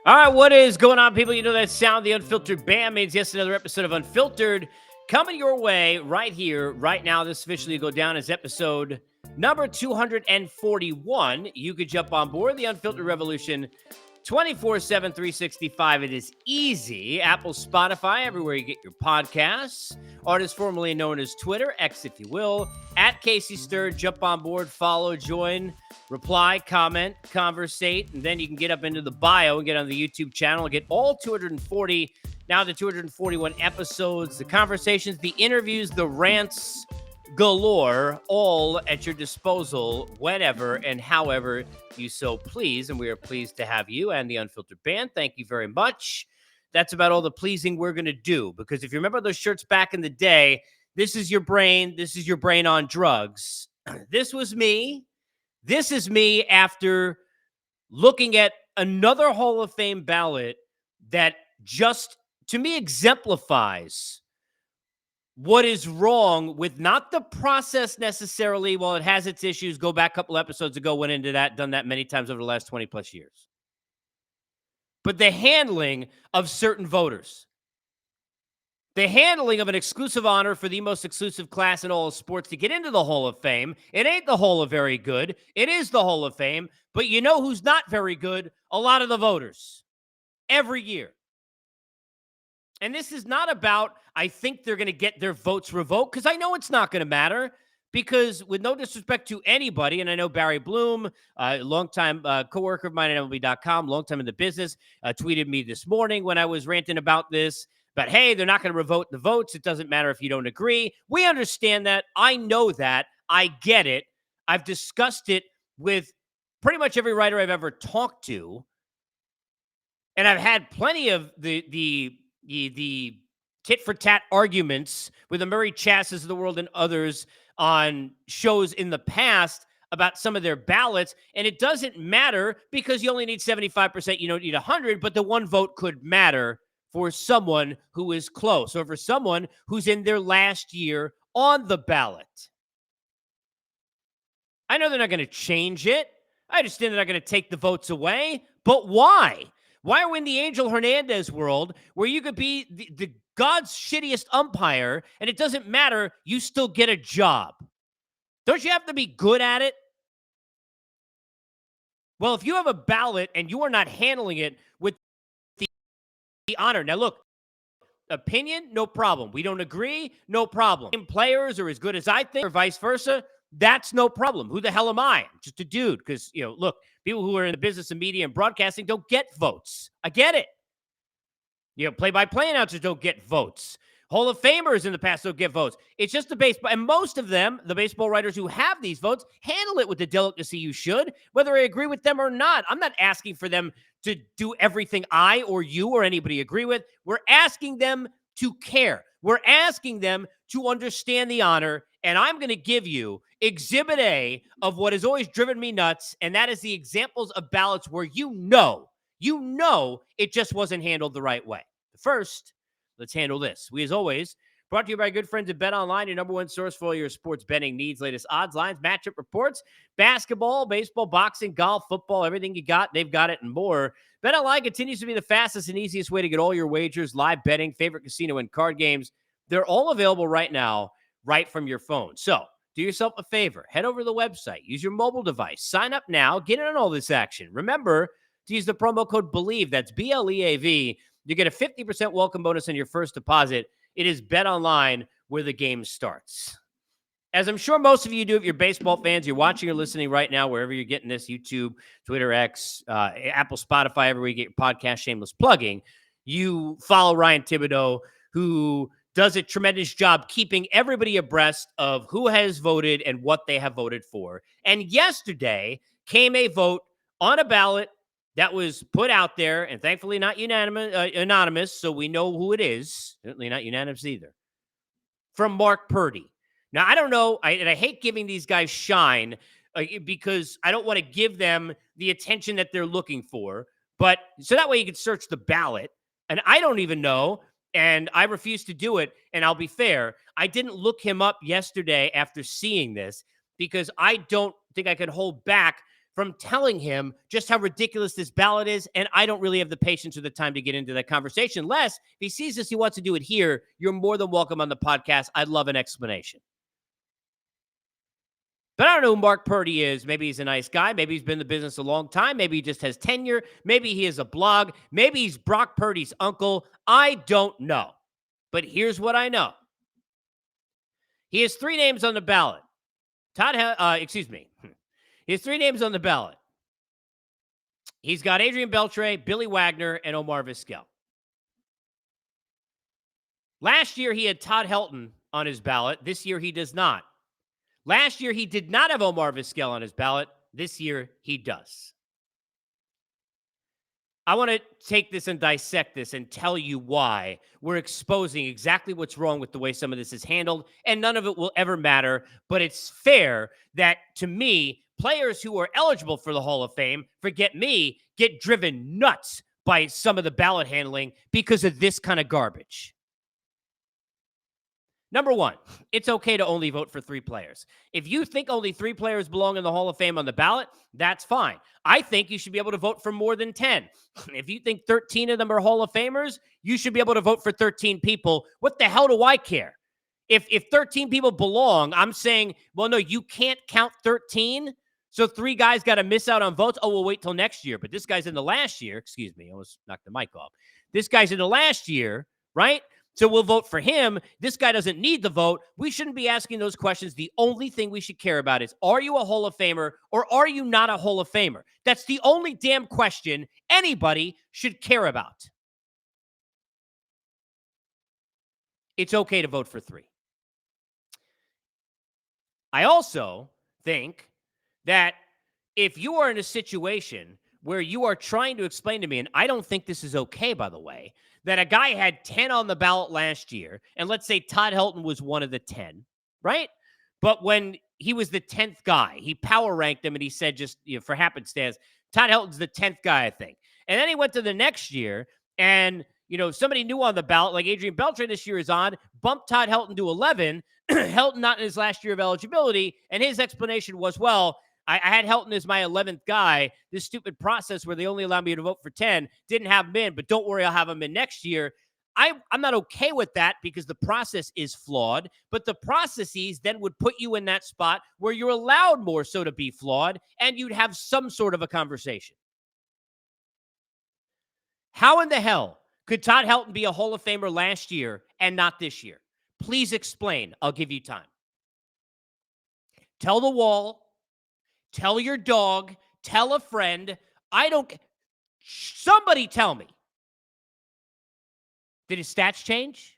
All right, what is going on, people? You know that sound, the Unfiltered Band means yes, another episode of Unfiltered coming your way right here, right now. This officially go down as episode number 241. You could jump on board the Unfiltered Revolution 24/7, 365. It is easy. Apple, Spotify, everywhere you get your podcasts. Artist formerly known as Twitter, X if you will, at Casey Sturd. Jump on board, follow, join, reply, comment, conversate, and then you can get up into the bio and get on the YouTube channel and get all 240, now the 241 episodes, the conversations, the interviews, the rants galore, all at your disposal whenever and however you so please. And we are pleased to have you and the Unfiltered Band. Thank you very much. That's about all the pleasing we're going to do, because if you remember those shirts back in the day, this is your brain on drugs. This was me. This is me after looking at another Hall of Fame ballot that just, to me, exemplifies what is wrong with not the process necessarily. While it has its issues, go back a couple episodes ago, went into that, done that many times over the last 20 plus years. But the handling of certain voters, the handling of an exclusive honor for the most exclusive class in all of sports to get into the Hall of Fame. It ain't the Hall of Very Good. It is the Hall of Fame. But you know who's not very good? A lot of the voters. Every year. And this is not about, I think they're going to get their votes revoked, because I know it's not going to matter. Because with no disrespect to anybody, and I know Barry Bloom, a longtime coworker of mine at MLB.com, longtime in the business, tweeted me this morning when I was ranting about this. But hey, they're not going to revoke the votes. It doesn't matter if you don't agree. We understand that. I know that. I get it. I've discussed it with pretty much every writer I've ever talked to. And I've had plenty of the tit for tat arguments with the Murray Chasses of the world and others on shows in the past about some of their ballots. And it doesn't matter, because you only need 75%. You don't need 100, but the one vote could matter for someone who is close, or for someone who's in their last year on the ballot. I know they're not going to change it. I understand they're not going to take the votes away, but why? Why are we in the Angel Hernandez world where you could be the God's shittiest umpire and it doesn't matter, you still get a job? Don't you have to be good at it? Well, if you have a ballot and you are not handling it with the honor. Now, look, opinion, no problem. We don't agree, no problem. Players are as good as I think, or vice versa. That's no problem. Who the hell am I? I'm just a dude. Because, look, people who are in the business of media and broadcasting don't get votes. I get it. Play-by-play announcers don't get votes. Hall of Famers in the past don't get votes. It's just the baseball. And most of them, the baseball writers who have these votes, handle it with the delicacy you should, whether I agree with them or not. I'm not asking for them to do everything I or you or anybody agree with. We're asking them to care. We're asking them to understand the honor. And I'm going to give you Exhibit A of what has always driven me nuts, and that is the examples of ballots where you know it just wasn't handled the right way. First, let's handle this. We, as always, brought to you by good friends at BetOnline, your number one source for all your sports betting needs. Latest odds, lines, matchup reports, basketball, baseball, boxing, golf, football, everything you got, they've got it and more. BetOnline continues to be the fastest and easiest way to get all your wagers, live betting, favorite casino and card games. They're all available right now, right from your phone. So do yourself a favor. Head over to the website. Use your mobile device. Sign up now. Get in on all this action. Remember to use the promo code BELIEVE. That's BLEAV. You get a 50% welcome bonus on your first deposit. It is BetOnline where the game starts. As I'm sure most of you do, if you're baseball fans, you're watching or listening right now, wherever you're getting this, YouTube, Twitter, X, Apple, Spotify, everywhere you get your podcast, shameless plugging, you follow Ryan Thibodeau, who does a tremendous job keeping everybody abreast of who has voted and what they have voted for. And yesterday came a vote on a ballot that was put out there, and thankfully not anonymous, so we know who it is. Certainly not unanimous either. From Mark Purdy. Now, I don't know, and I hate giving these guys shine because I don't want to give them the attention that they're looking for. But so that way you can search the ballot. And I don't even know, and I refuse to do it. And I'll be fair, I didn't look him up yesterday after seeing this because I don't think I could hold back from telling him just how ridiculous this ballot is. And I don't really have the patience or the time to get into that conversation. Unless if he sees this, he wants to do it here, you're more than welcome on the podcast. I'd love an explanation. But I don't know who Mark Purdy is. Maybe he's a nice guy. Maybe he's been in the business a long time. Maybe he just has tenure. Maybe he has a blog. Maybe he's Brock Purdy's uncle. I don't know. But here's what I know. He has 3 names on the ballot. He has 3 names on the ballot. He's got Adrian Beltre, Billy Wagner, and Omar Vizquel. Last year, he had Todd Helton on his ballot. This year, he does not. Last year, he did not have Omar Vizquel on his ballot. This year, he does. I want to take this and dissect this and tell you why we're exposing exactly what's wrong with the way some of this is handled, and none of it will ever matter. But it's fair that, to me, players who are eligible for the Hall of Fame, forget me, get driven nuts by some of the ballot handling because of this kind of garbage. Number one, it's okay to only vote for 3 players. If you think only 3 players belong in the Hall of Fame on the ballot, that's fine. I think you should be able to vote for more than 10. If you think 13 of them are Hall of Famers, you should be able to vote for 13 people. What the hell do I care? If 13 people belong, I'm saying, well, no, you can't count 13. So 3 guys got to miss out on votes. Oh, we'll wait till next year. But this guy's in the last year. Excuse me. I almost knocked the mic off. This guy's in the last year, right? So we'll vote for him. This guy doesn't need the vote. We shouldn't be asking those questions. The only thing we should care about is, are you a Hall of Famer or are you not a Hall of Famer? That's the only damn question anybody should care about. It's okay to vote for 3. I also think that if you are in a situation where you are trying to explain to me, and I don't think this is okay, by the way, that a guy had 10 on the ballot last year, and let's say Todd Helton was one of the 10, right? But when he was the 10th guy, he power ranked him, and he said, just for happenstance, Todd Helton's the 10th guy, I think. And then he went to the next year, and somebody new on the ballot, like Adrian Beltre this year is on, bumped Todd Helton to 11, Helton not in his last year of eligibility, and his explanation was, well, I had Helton as my 11th guy. This stupid process where they only allow me to vote for 10 didn't have him in, but don't worry, I'll have him in next year. I'm not okay with that because the process is flawed, but the processes then would put you in that spot where you're allowed more so to be flawed, and you'd have some sort of a conversation. How in the hell could Todd Helton be a Hall of Famer last year and not this year? Please explain. I'll give you time. Tell the wall. Tell your dog. Tell a friend. Somebody tell me. Did his stats change?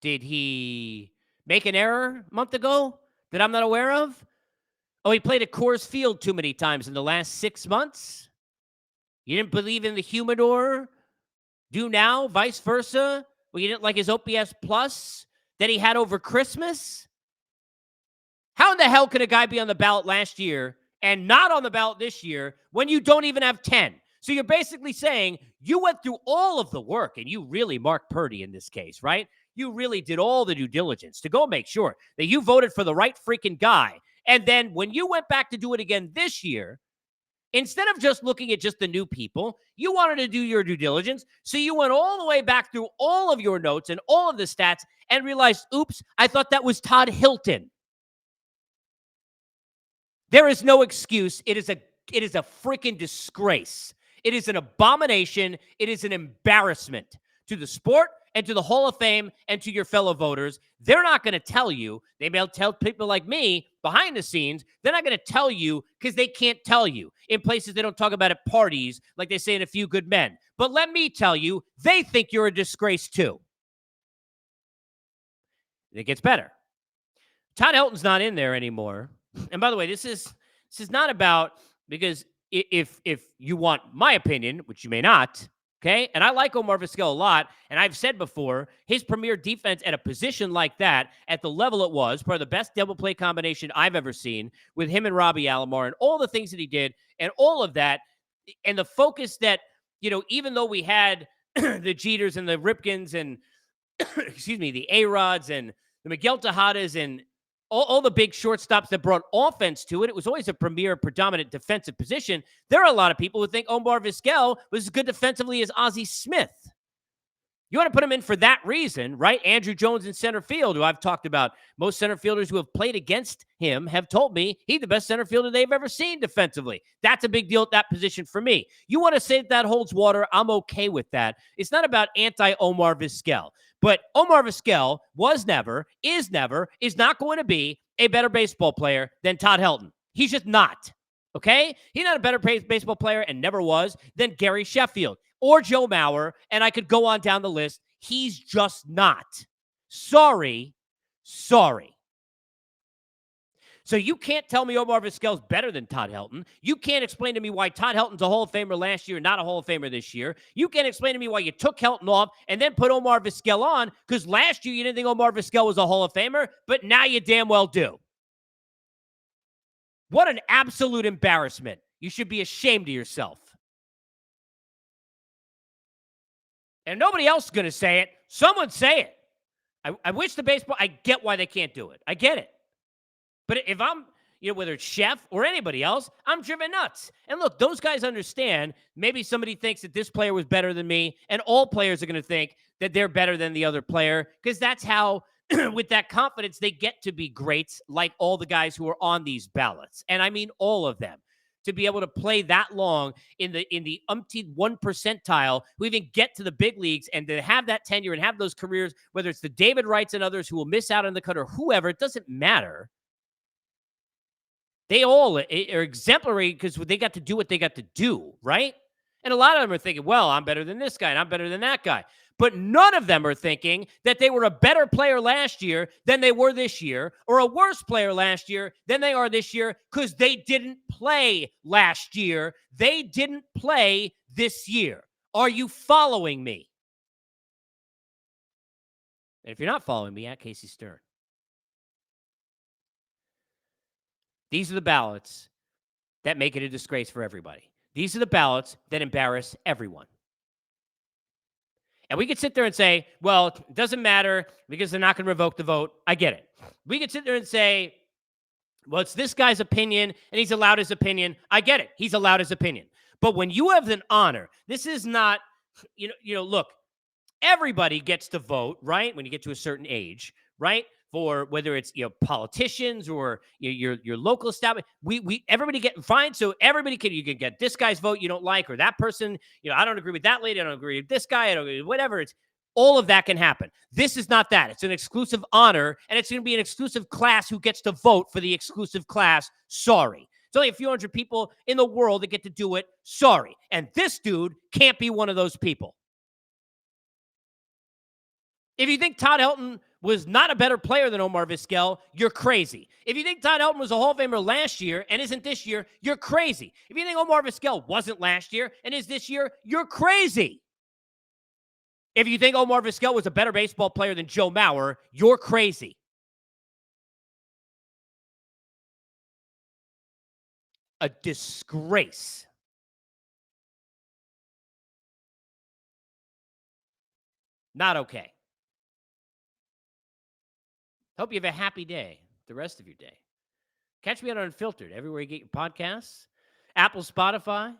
Did he make an error a month ago that I'm not aware of? Oh, he played at Coors Field too many times in the last 6 months? You didn't believe in the humidor? Do now, vice versa? Well, you didn't like his OPS plus that he had over Christmas? How in the hell could a guy be on the ballot last year and not on the ballot this year when you don't even have 10? So you're basically saying you went through all of the work, and you really, Mark Purdy in this case, right? You really did all the due diligence to go make sure that you voted for the right freaking guy. And then when you went back to do it again this year, instead of just looking at just the new people, you wanted to do your due diligence. So you went all the way back through all of your notes and all of the stats and realized, oops, I thought that was Todd Helton. There is no excuse. It is a freaking disgrace. It is an abomination. It is an embarrassment to the sport and to the Hall of Fame and to your fellow voters. They're not going to tell you. They may tell people like me behind the scenes. They're not going to tell you because they can't tell you in places they don't talk about at parties like they say in A Few Good Men. But let me tell you, they think you're a disgrace too. It gets better. Todd Helton's not in there anymore. And by the way, this is not about, because if you want my opinion, which you may not, okay, and I like Omar Vizquel a lot, and I've said before, his premier defense at a position like that, at the level it was, probably the best double play combination I've ever seen with him and Robbie Alomar and all the things that he did and all of that, and the focus that, even though we had the Jeters and the Ripkins and, excuse me, the A-Rods and the Miguel Tejadas and all the big shortstops that brought offense to it, it was always a premier, predominant defensive position. There are a lot of people who think Omar Vizquel was as good defensively as Ozzie Smith. You want to put him in for that reason, right? Andrew Jones in center field, who I've talked about. Most center fielders who have played against him have told me he's the best center fielder they've ever seen defensively. That's a big deal at that position for me. You want to say that holds water? I'm okay with that. It's not about anti-Omar Vizquel. But Omar Vizquel was never, is not going to be a better baseball player than Todd Helton. He's just not. Okay? He's not a better baseball player and never was than Gary Sheffield or Joe Mauer, and I could go on down the list. He's just not. Sorry. So you can't tell me Omar Vizquel's better than Todd Helton. You can't explain to me why Todd Helton's a Hall of Famer last year, not a Hall of Famer this year. You can't explain to me why you took Helton off and then put Omar Vizquel on, because last year you didn't think Omar Vizquel was a Hall of Famer, but now you damn well do. What an absolute embarrassment. You should be ashamed of yourself. And nobody else is going to say it. Someone say it. I wish the baseball, I get why they can't do it. I get it. But if I'm, whether it's Chef or anybody else, I'm driven nuts. And look, those guys understand maybe somebody thinks that this player was better than me, and all players are going to think that they're better than the other player, because that's how, with that confidence, they get to be greats, like all the guys who are on these ballots. And I mean all of them. To be able to play that long in the umpteenth 1 percentile, who even get to the big leagues, and to have that tenure and have those careers, whether it's the David Wrights and others who will miss out on the cut or whoever, it doesn't matter. They all are exemplary because they got to do what they got to do, right? And a lot of them are thinking, well, I'm better than this guy and I'm better than that guy. But none of them are thinking that they were a better player last year than they were this year, or a worse player last year than they are this year, because they didn't play last year. They didn't play this year. Are you following me? And if you're not following me, at Casey Stern. These are the ballots that make it a disgrace for everybody. These are the ballots that embarrass everyone. And we could sit there and say, well, it doesn't matter because they're not going to revoke the vote. I get it. We could sit there and say, well, it's this guy's opinion and he's allowed his opinion. I get it. He's allowed his opinion. But when you have an honor, this is not, look, everybody gets to vote, right? When you get to a certain age, right? For whether it's politicians or your local establishment, everybody get fine. So everybody you can get this guy's vote you don't like, or that person, I don't agree with that lady, I don't agree with this guy, I don't agree with whatever. It's all of that can happen. This is not that. It's an exclusive honor, and it's going to be an exclusive class who gets to vote for the exclusive class. Sorry. It's only a few hundred people in the world that get to do it. Sorry. And this dude can't be one of those people. If you think Todd Helton was not a better player than Omar Vizquel, you're crazy. If you think Todd Helton was a Hall of Famer last year and isn't this year, you're crazy. If you think Omar Vizquel wasn't last year and is this year, you're crazy. If you think Omar Vizquel was a better baseball player than Joe Mauer, you're crazy. A disgrace. Not okay. Hope you have a happy day, the rest of your day. Catch me on Unfiltered, everywhere you get your podcasts. Apple, Spotify,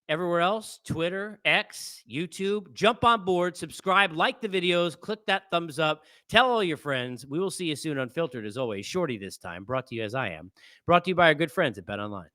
everywhere else, Twitter, X, YouTube. Jump on board, subscribe, like the videos, click that thumbs up, tell all your friends. We will see you soon, Unfiltered, as always. Shorty this time, brought to you as I am. Brought to you by our good friends at BetOnline.